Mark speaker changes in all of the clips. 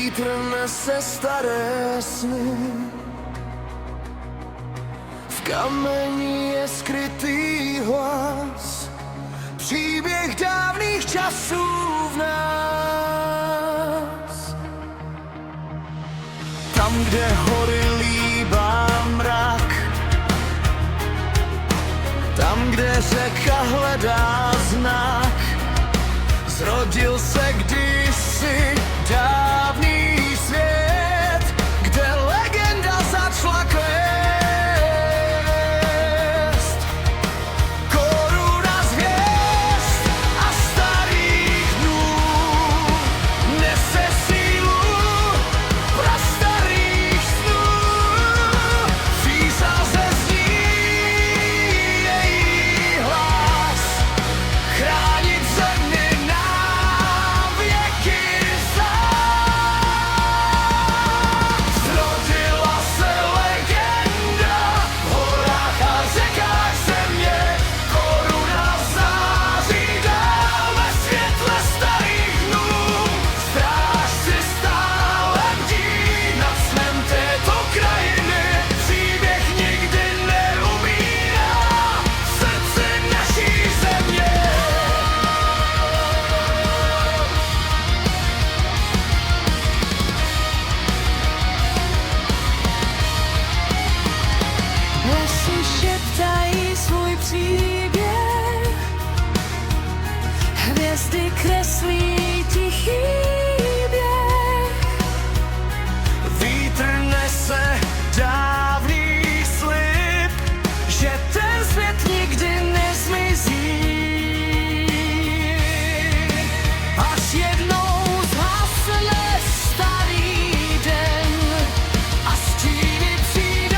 Speaker 1: Vítr nese staré sny, v kameni je skrytý hlas, příběh dávných časů v nás. Tam, kde hory líbá mrak, tam, kde řeka hledá znak, zrodil se kdysi dávný svět, kde legenda začala kvést. Koruna zvěst a starých dnů nese sílu prastarých snů. Přísaze zní její hlas, chránit zemi na věky zás. Zrodila se legenda v horách a řekách země, koruna září dál ve světle starých dnů. Strážci stále bdí nad snem této krajiny, příběh nikdy neumírá v srdci naší země. Lesy šeptají svůj příběh, hvězdy kreslí tichý běh. Vítr nese dávný slib, že ten svět nikdy nezmizí. Až jednou zhasne starý den a stíny přijdou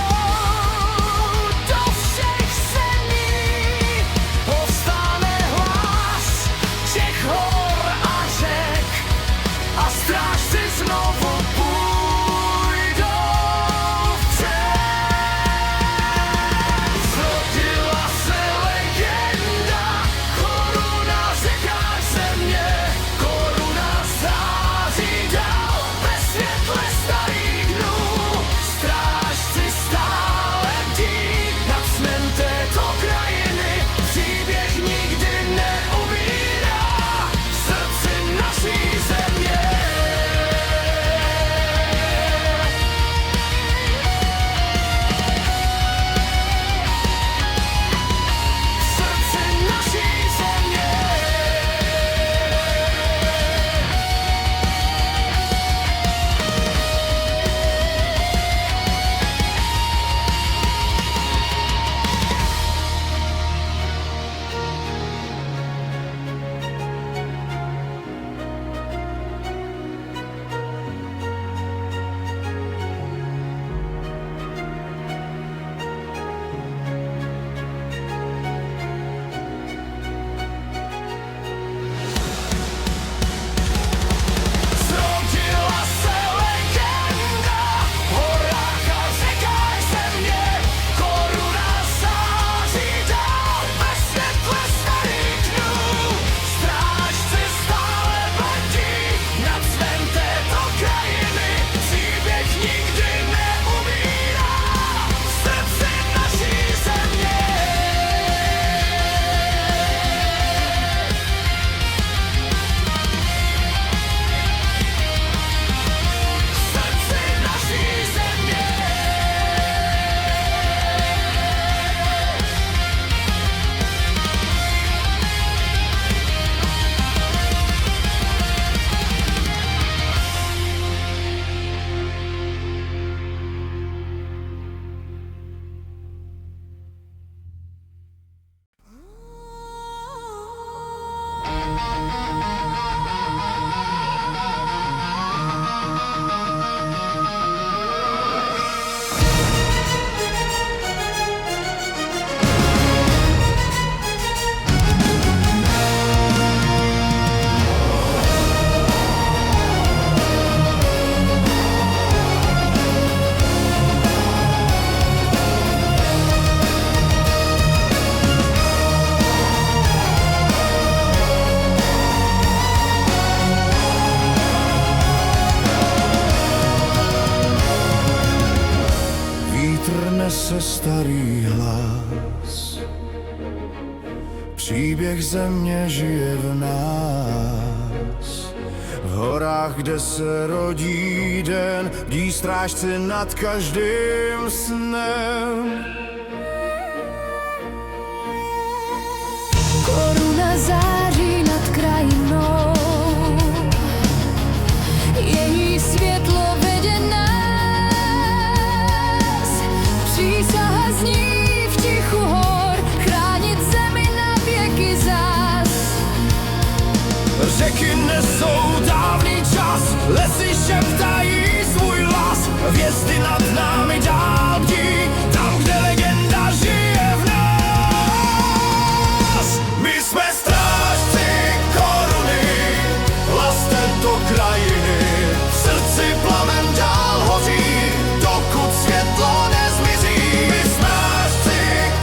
Speaker 1: do všech zemí. Povstane hlas všech hor a řek a strážci znovu půjdou vpřed. Zrodila se legenda, koruna v řekách země, koruna září dál ve světle starých dnů. Strážci stále bdí nad snem této krajiny, příběh nikdy neumírá v srdci naší země. starý hlas. Příběh země žije v nás. V horách, kde se rodí den, bdí strážci nad každým snem.
Speaker 2: Koruna září nad krajinou, její světlo vede nás. Přísaha zní v tichu hor, chránit zemi na věky zás.
Speaker 1: Řeky nesou dávný čas, lesy šeptají svůj hlas. Hvězdy nad námi dál bdí, tam, kde legenda žije v nás. My jsme strážci koruny, hlas této krajiny. V srdci plamen dál hoří, dokud světlo nezmizí. My strážci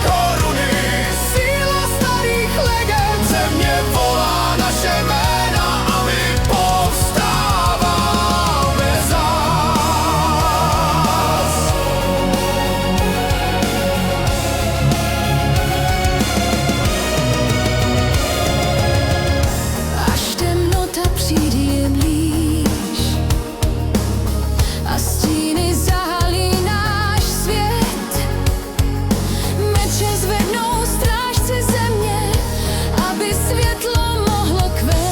Speaker 1: koruny,
Speaker 2: Síla starých legend,
Speaker 1: země volá naše jména a my povstáváme zás.
Speaker 2: až temnota přijde jen blíž a stíny zahalí náš svět. Meče zvednou strážci země, aby světlo mohlo kvést.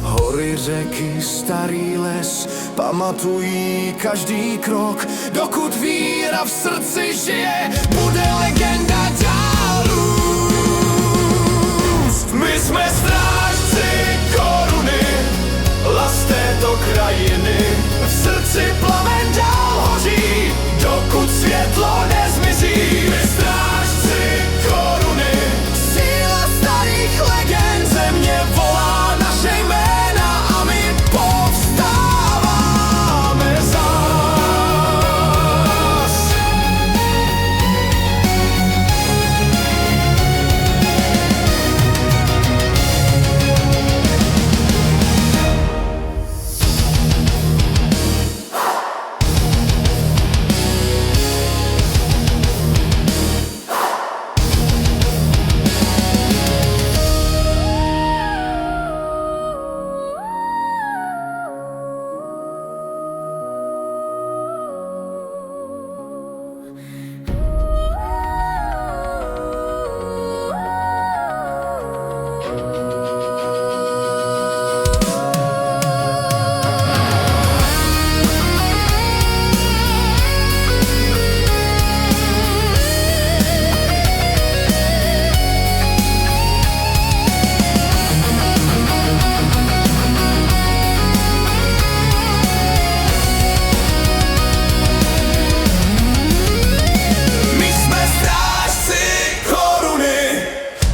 Speaker 1: Hory, řeky, starý les pamatují každý krok. Dokud víra v srdci žije, bude legenda dál růst. My jsme strážci koruny, hlas této krajiny. V srdci plamen dál hoří, dokud světlo nezmizí. My strážci koruny, síla starých legend. Země volá naše jména a my povstáváme zás.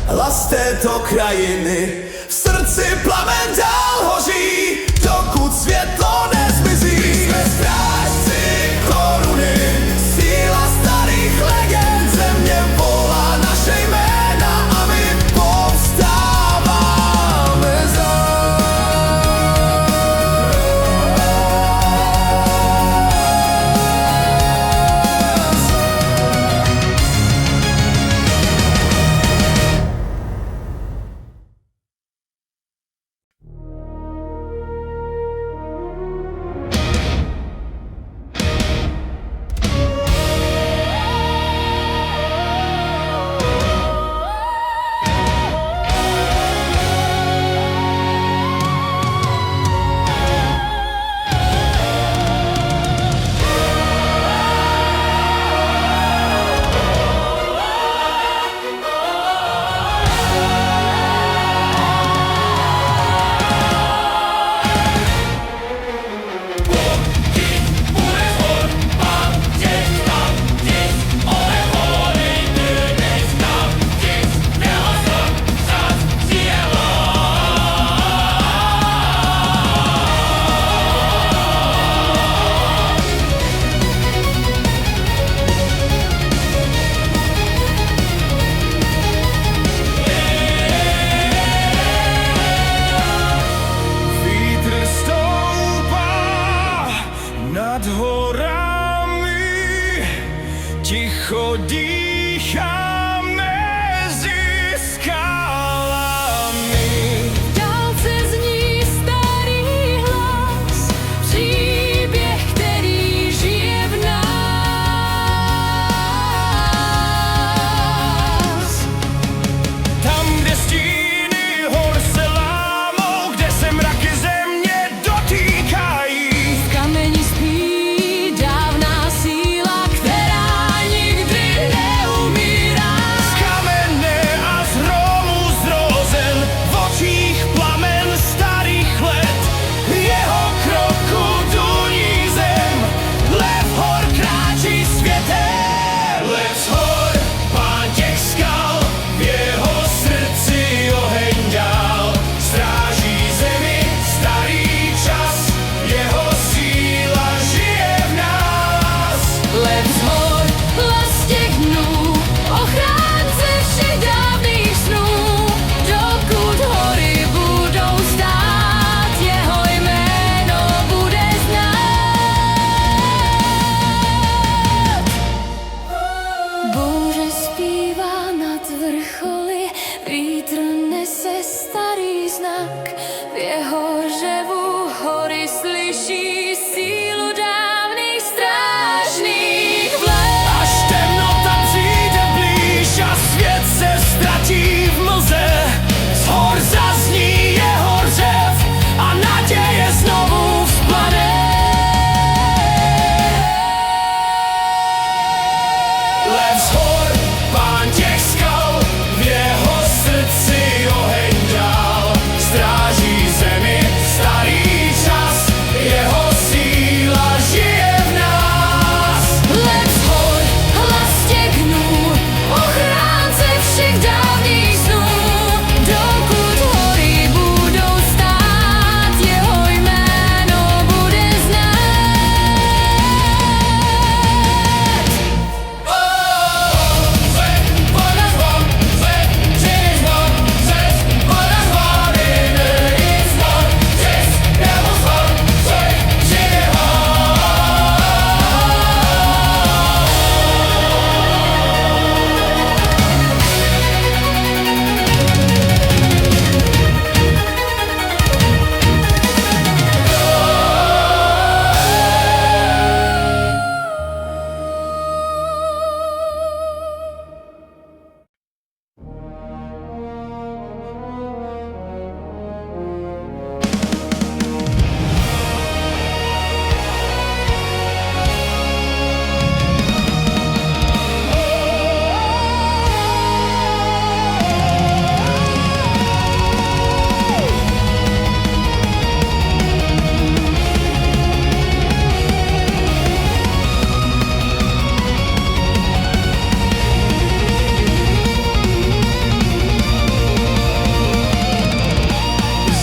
Speaker 1: Hlas této krajiny, v srdci plamen dál hoří, dokud světlo nezmizí. My jsme strážci koruny, síla starých legend. Země volá naše jména a my povstáváme zás.
Speaker 2: znak. V jeho řevu hory slyší sílu dávných strážných vlek.
Speaker 1: Až temnota přijde blíž a svět se ztratí v mlze, z hor zazní jeho řev a naděje znovu vzplane. Lev z hor, pán těch skal, v jeho srdci oheň dál, stráží zemi starý čas, jeho síla žije v nás.
Speaker 2: Lev z hor, hlas těch dnů, ochránce všech dávných snů. Dokud hory budou stát, jeho jméno bude znát.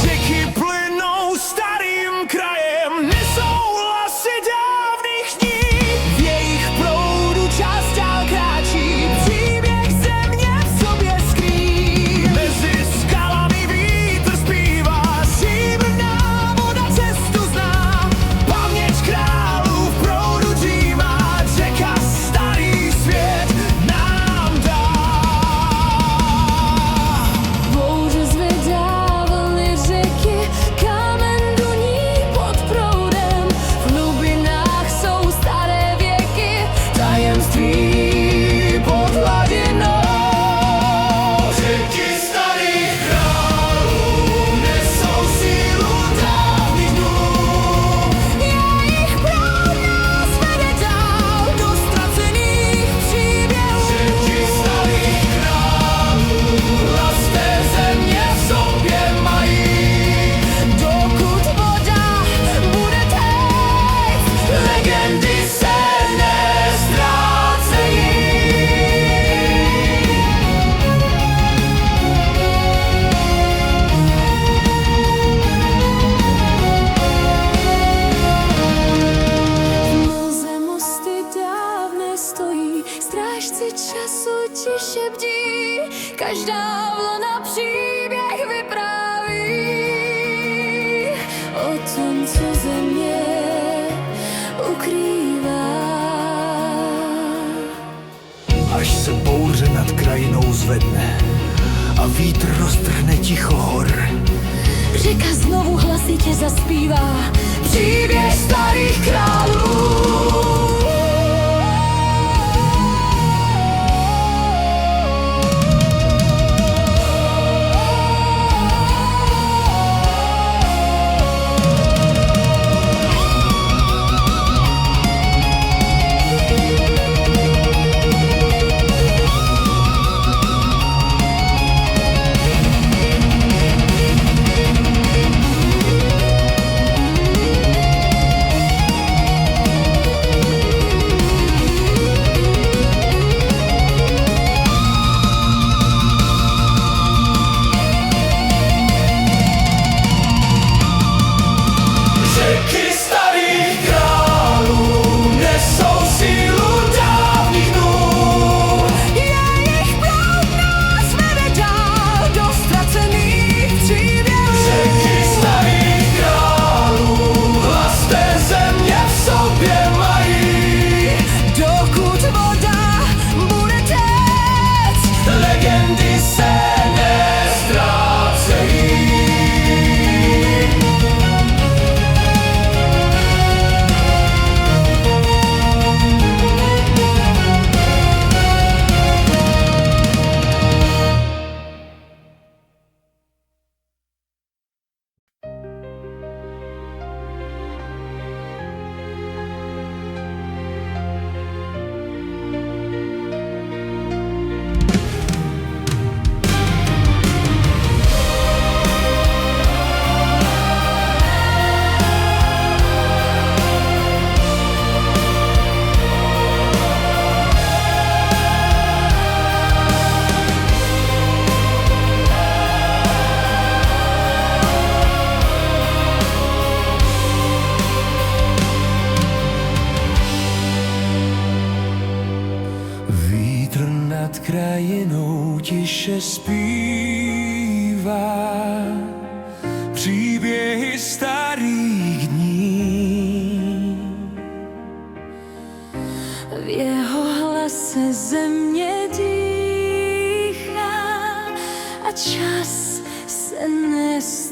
Speaker 1: Řeky plynou starým krajem, nesou hlasy dávných dní. V jejich proudu čas dál kráčí, příběh země v sobě skrý. Mezi skalami vítr zpívá, stříbrná voda cestu zná. Paměť králů v proudu dřímá, řeka starý svět nám dá.
Speaker 2: Bouře zvedá vlny řeky, kámen duní pod proudem. V hlubinách jsou staré věky,
Speaker 1: Tajemství pod hladinou. Řeky starých králů nesou sílu dávných dnů.
Speaker 2: jejich proud nás vede dál do ztracených příběhů.
Speaker 1: Řeky starých králů hlas té země v sobě mají.
Speaker 2: Dokud voda bude téct,
Speaker 1: Legendy se neztrácejí.
Speaker 2: v mlze mosty dávné stojí, strážci času tiše bdí. Každá vlna příběh vypráví o tom, co země ukrývá.
Speaker 1: Až se bouře nad krajinou zvedne a vítr roztrhne ticho hor,
Speaker 2: Řeka znovu hlasitě zaspívá příběh starých králů.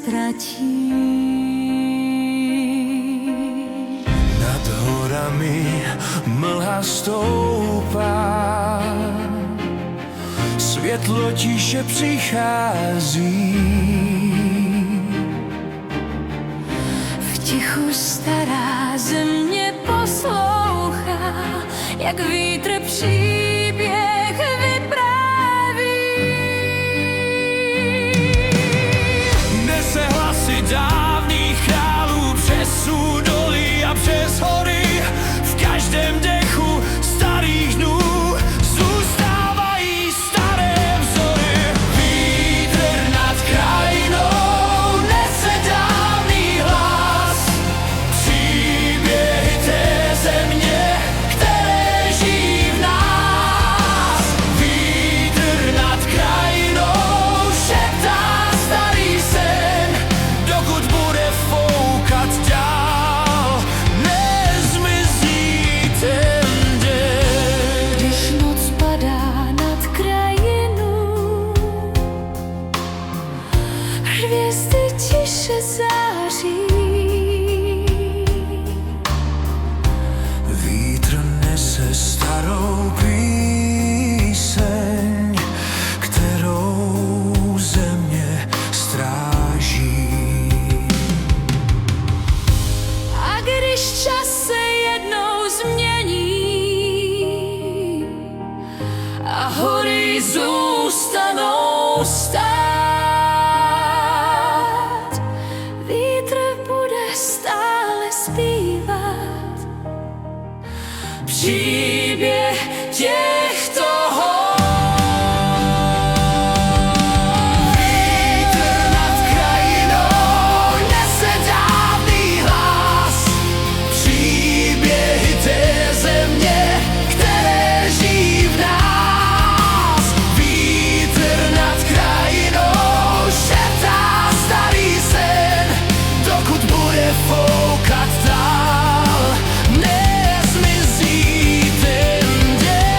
Speaker 2: ztratí.
Speaker 1: Nad horami mlha stoupá, světlo tiše přichází.
Speaker 2: V tichu stará země poslouchá, jak vítr příběh vypráví.
Speaker 1: Nese hlasy dávných králů přes údolí a přes hory. V každém dechu starých dnů zůstávají staré vzory. Vítr nad krajinou nese dávný hlas, příběhy té země, které žijí v nás. Vítr nad krajinou šeptá starý sen, dokud bude foukat dál, nezmizí ten den.
Speaker 2: Když noc padá nad krajinu, hvězdy tiše září.
Speaker 1: Vítr nese starou píseň, kterou země stráží.
Speaker 2: A když čas se jednou změní a hory zůstanou stát, vítr bude stále zpívat příběh těchto hor.
Speaker 1: Vítr nad krajinou nese dávný hlas, příběhy té země, které žijí v nás. Vítr nad krajinou šeptá starý sen, dokud bude foukat dál, nezmizí ten den.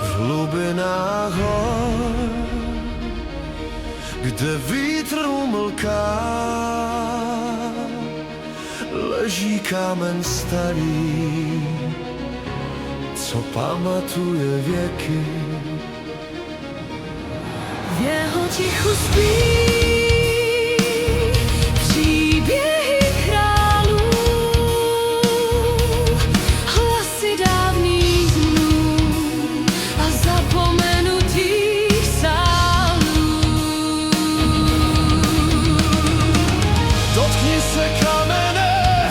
Speaker 1: V hlubinách hor, kde vítr umlká, leží kámen starý, co pamatuje věky.
Speaker 2: V jeho tichu spí příběhy králů, hlasy dávných dnů a zapomenutých sálů.
Speaker 1: Dotkni se kamene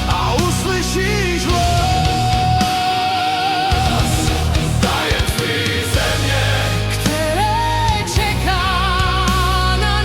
Speaker 1: a uslyšíš hlas tajemství země,
Speaker 2: Které čeká na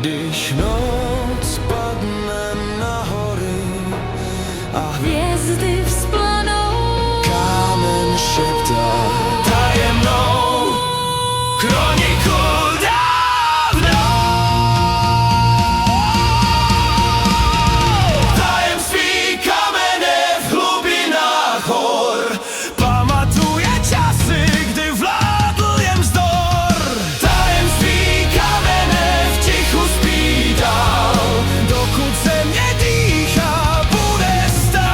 Speaker 1: Když noc padne na hory a
Speaker 2: Hvězdy vzplanou,
Speaker 1: kámen šeptá tajemnou kroniku dávnou. Tajemství kamene v hlubinách hor pamatuje časy, kdy vládl jen vzdor. Tajemství kamene v tichu spí dál, dokud země dýchá, bude stát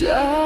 Speaker 1: dál.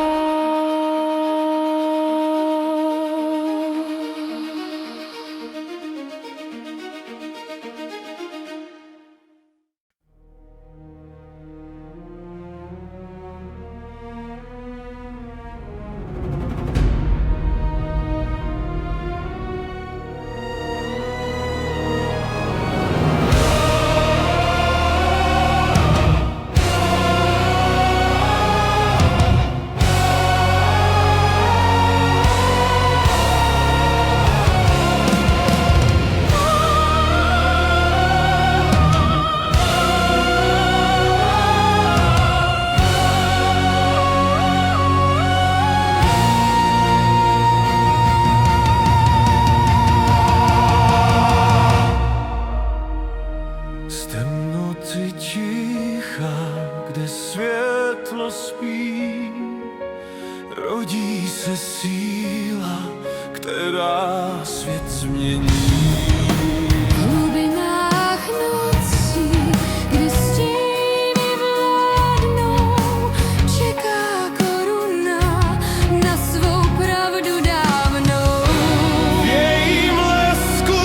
Speaker 1: Z temnoty ticha, kde světlo spí, rodí se síla, která svět změní.
Speaker 2: v hlubinách nocí, kdy stíny vládnou, čeká koruna na svou pravdu dávnou.
Speaker 1: V jejím lesku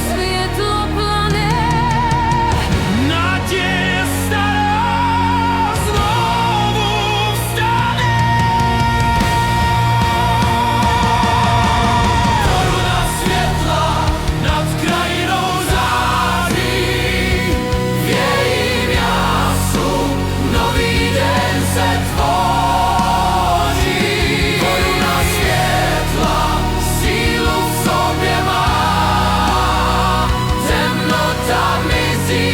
Speaker 2: Světlo plane,
Speaker 1: naděje stará znovu vstane. Koruna světla nad krajinou září, v jejím jásu nový den se tvoří. Koruna světla sílu v sobě má, temnota mizí,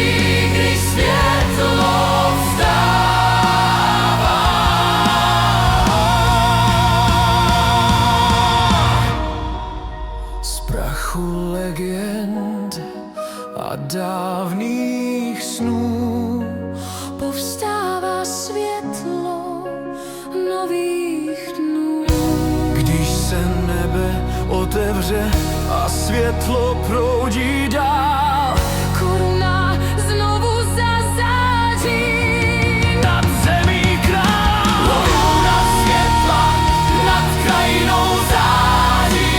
Speaker 1: když světlo vstává. Z prachu legend a dávných snů
Speaker 2: povstává světlo nových dnů.
Speaker 1: když se nebe otevře a světlo proudí dál,
Speaker 2: Koruna znovu zazáří
Speaker 1: nad zemí král. Koruna světla nad krajinou září,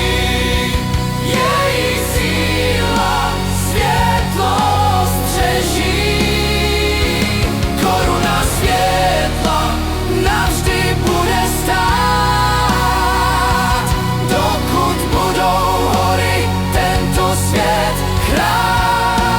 Speaker 1: její síla světlo střeží. Koruna světla navždy bude stát, dokud budou hory tento svět chránit.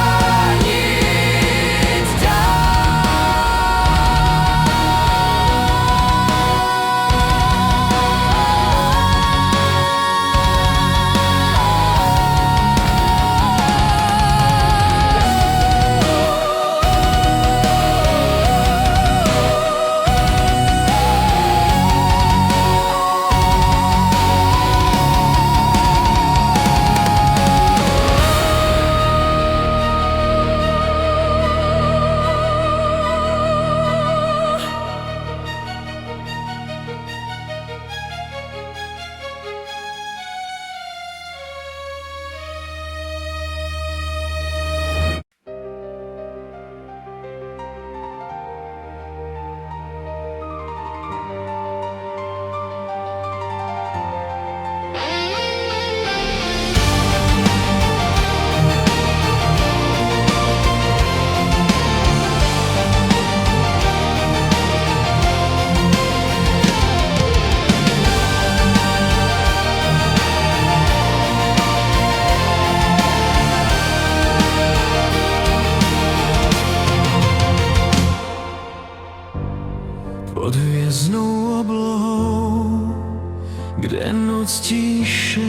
Speaker 1: kde noc tiše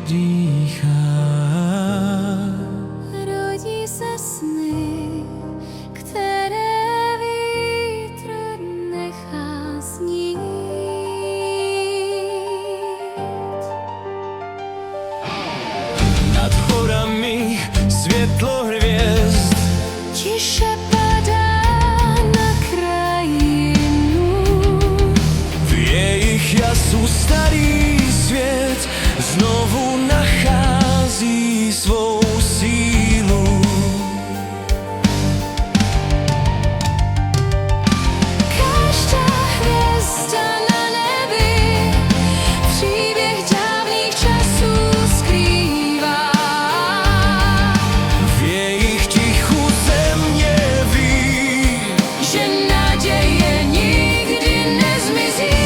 Speaker 1: dýchá.
Speaker 2: Rodí se sny, které vítr nechá snít.
Speaker 1: Nad horami světlo hvězd
Speaker 2: Tiše padá na krajinu.
Speaker 1: v jejich jasu starý svět znovu nachází svou sílu.
Speaker 2: Každá hvězda na nebi příběh dávných časů skrývá.
Speaker 1: V jejich tichu země ví,
Speaker 2: Že naděje nikdy nezmizí.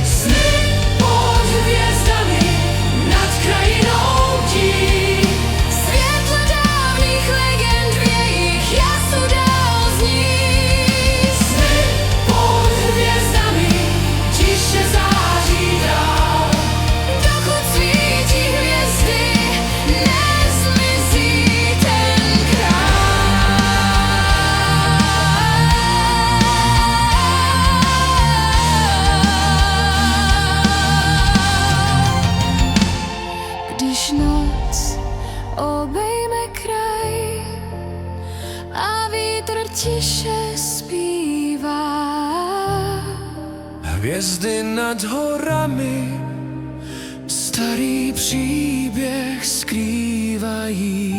Speaker 2: Sny pod hvězdami nad krajinou tí. Světlo dávných legend v jejich jasu dál zní. Sny pod hvězdami tiše září dál. Dokud svítí hvězdy, nezmizí ten kraj. Když noc obejme kraj a vítr tiše zpívá.
Speaker 1: hvězdy nad horami starý příběh skrývají.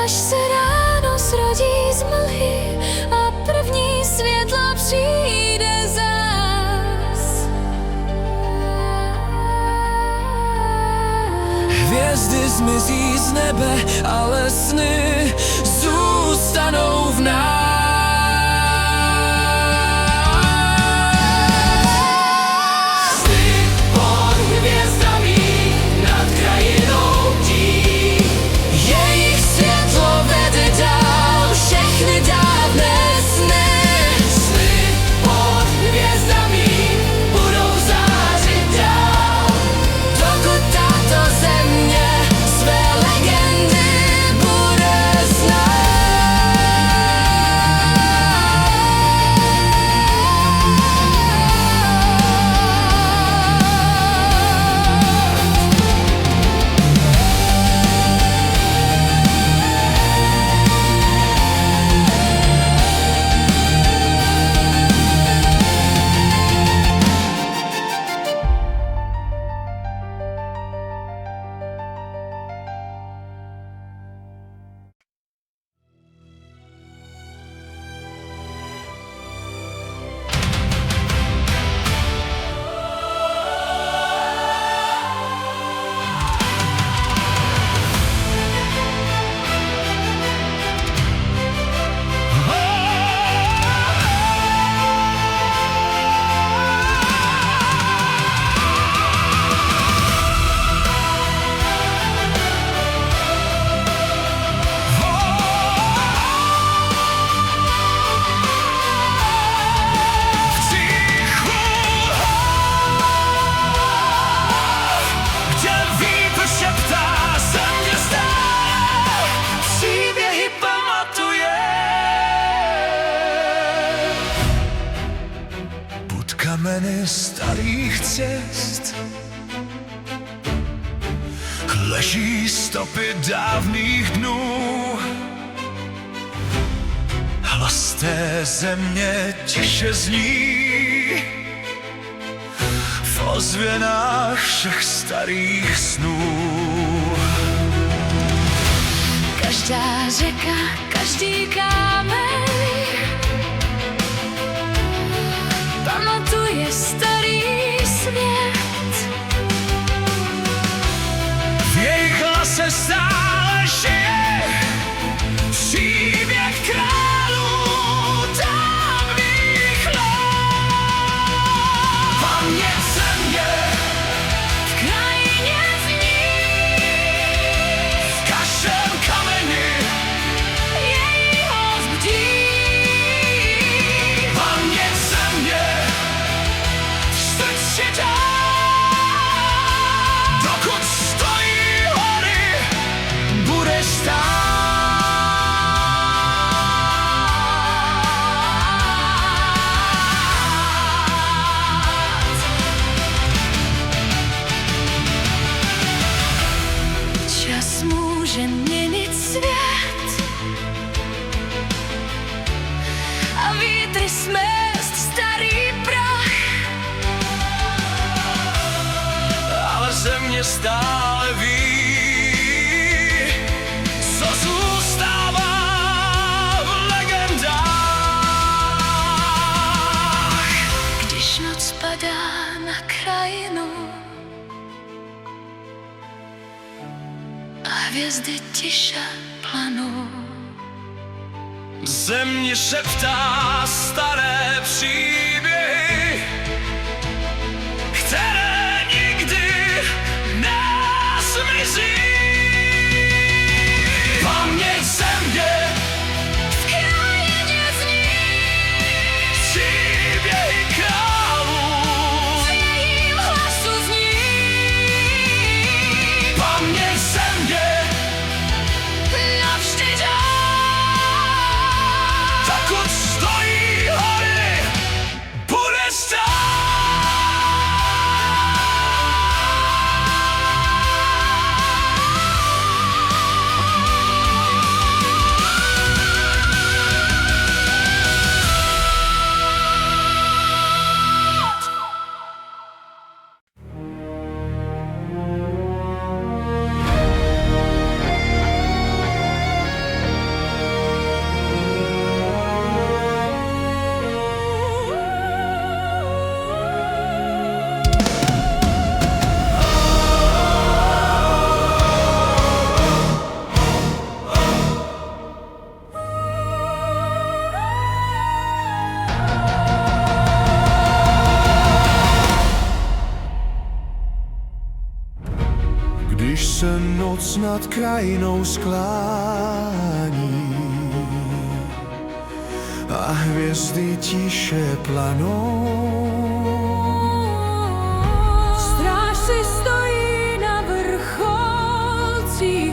Speaker 2: Až se ráno zrodí z mlhy a první světlo přijde zas.
Speaker 1: Hvězdy zmizí z nebe, ale sny zůstanou v nás. Sny pod hvězdami nad krajinou tí. Jejich světlo vede dál všechny dávné sny. Sny pod hvězdami budou zářit dál, dokud tato země své legendy bude znát. Kameny starých cest leží stopy dávných dnů. Hlas té země tiše zní v ozvěnách všech starých snů.
Speaker 2: Každá řeka, každý kámen pamatuje starý svět.
Speaker 1: V jejich hlase stále žije příběh králů dávných let. Paměť země
Speaker 2: V krajině zní,
Speaker 1: v každém kameni stále ví, co zůstává v legendách.
Speaker 2: Když noc padá na krajinu a hvězdy tiše planou,
Speaker 1: země šeptá staré příběhy, které nikdy nezmizí. Paměť země
Speaker 2: v krajině zní
Speaker 1: příběhy králů,
Speaker 2: v jejím hlasu zní.
Speaker 1: paměť země
Speaker 2: Navždy dál.
Speaker 1: dokud stojí hory, bude stát. Když se noc nad krajinou sklání a hvězdy tiše planou,
Speaker 2: Strážci stojí na vrcholcích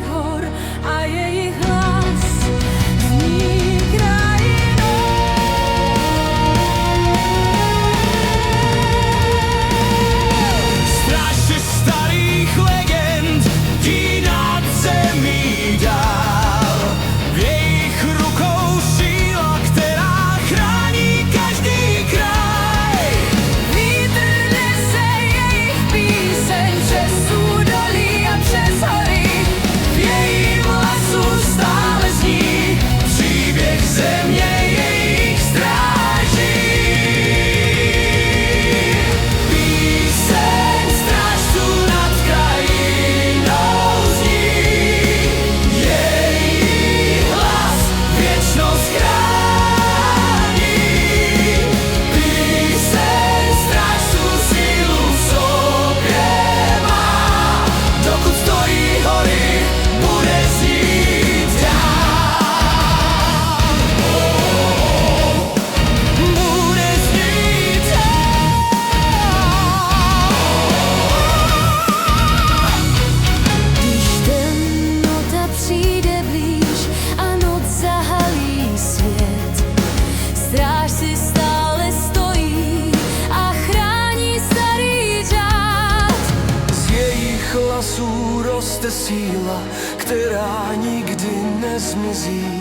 Speaker 2: hor a jejich hlas zní krajinou.
Speaker 1: strážci starých legend tí nad zemí dál. V jejich rukou síla, která chrání každý kraj.
Speaker 2: Vítr nese jejich píseň přes údolí a přes hory.
Speaker 1: V jejím hlasu stále zní příběh země jejich stráží. Píseň strážců nad krajinou zní, jejich hlas věčnost chrání. Píseň strážců sílu v sobě má, dokud stojí hory, bude znít dál. Bude znít
Speaker 2: Když temnota přijde blíž a noc zahalí svět, strážci stále stojí a chrání starý řád.
Speaker 1: z jejich hlasů roste síla, která nikdy nezmizí.